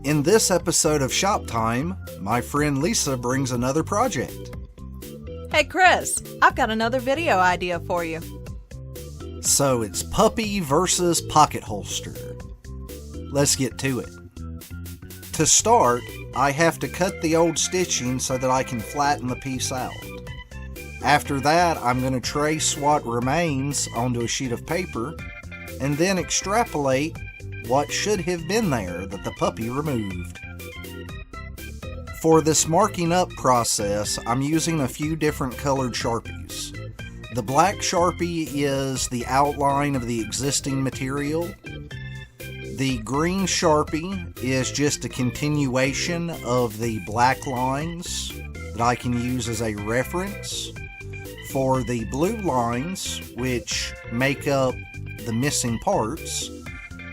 In this episode of Shop Time, my friend Lisa brings another project. Hey Chris, I've got another video idea for you. So it's puppy versus pocket holster. Let's get to it. To start, I have to cut the old stitching so that I can flatten the piece out. After that, I'm going to trace what remains onto a sheet of paper and then extrapolate what should have been there that the puppy removed. For this marking up process, I'm using a few different colored Sharpies. The black Sharpie is the outline of the existing material. The green Sharpie is just a continuation of the black lines that I can use as a reference. For the blue lines, which make up the missing parts,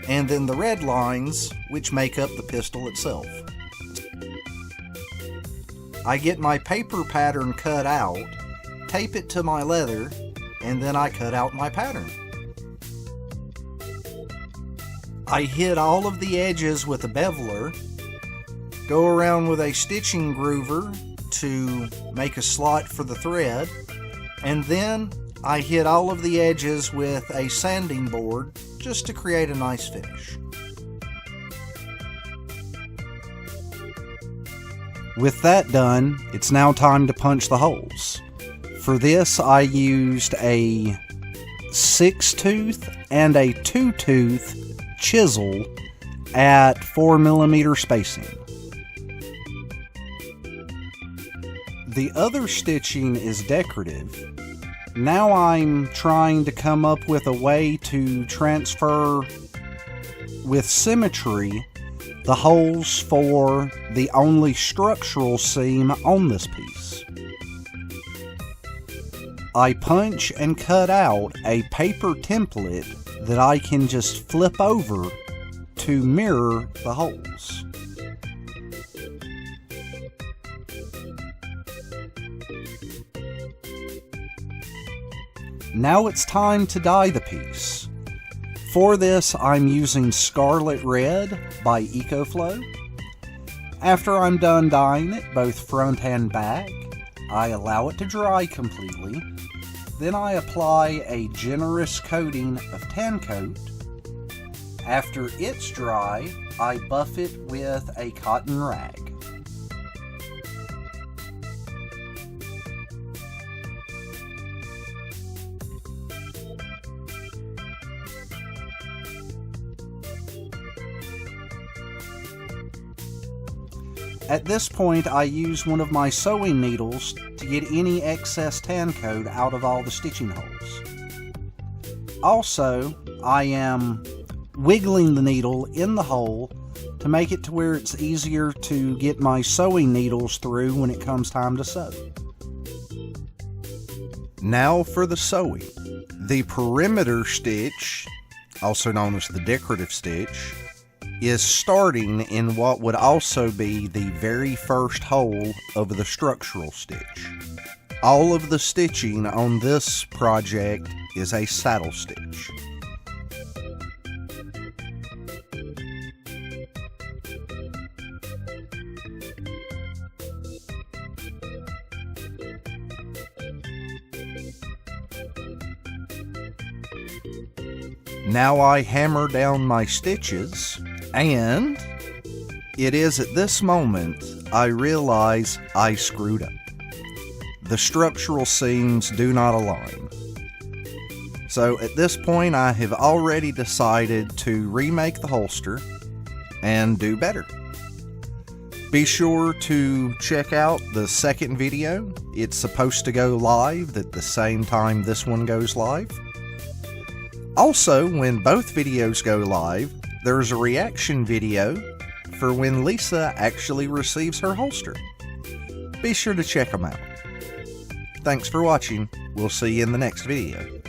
and then the red lines, which make up the pistol itself. I get my paper pattern cut out, tape it to my leather, and then I cut out my pattern. I hit all of the edges with a beveler, go around with a stitching groover to make a slot for the thread, and then I hit all of the edges with a sanding board just to create a nice finish. With that done, it's now time to punch the holes. For this, I used a 6-tooth and a 2-tooth chisel at 4mm spacing. The other stitching is decorative. Now I'm trying to come up with a way to transfer with symmetry the holes for the only structural seam on this piece. I punch and cut out a paper template that I can just flip over to mirror the holes. Now it's time to dye the piece. For this, I'm using Scarlet Red by EcoFlow. After I'm done dyeing it, both front and back, I allow it to dry completely. Then I apply a generous coating of Tan Coat. After it's dry, I buff it with a cotton rag. At this point, I use one of my sewing needles to get any excess tan coat out of all the stitching holes. Also, I am wiggling the needle in the hole to make it to where it's easier to get my sewing needles through when it comes time to sew. Now for the sewing. The perimeter stitch, also known as the decorative stitch, is starting in what would also be the very first hole of the structural stitch. All of the stitching on this project is a saddle stitch. Now I hammer down my stitches, and it is at this moment I realize I screwed up. The structural seams do not align. So at this point I have already decided to remake the holster and do better. Be sure to check out the second video. It's supposed to go live at the same time this one goes live. Also, when both videos go live, there's a reaction video for when Lisa actually receives her holster. Be sure to check them out. Thanks for watching. We'll see you in the next video.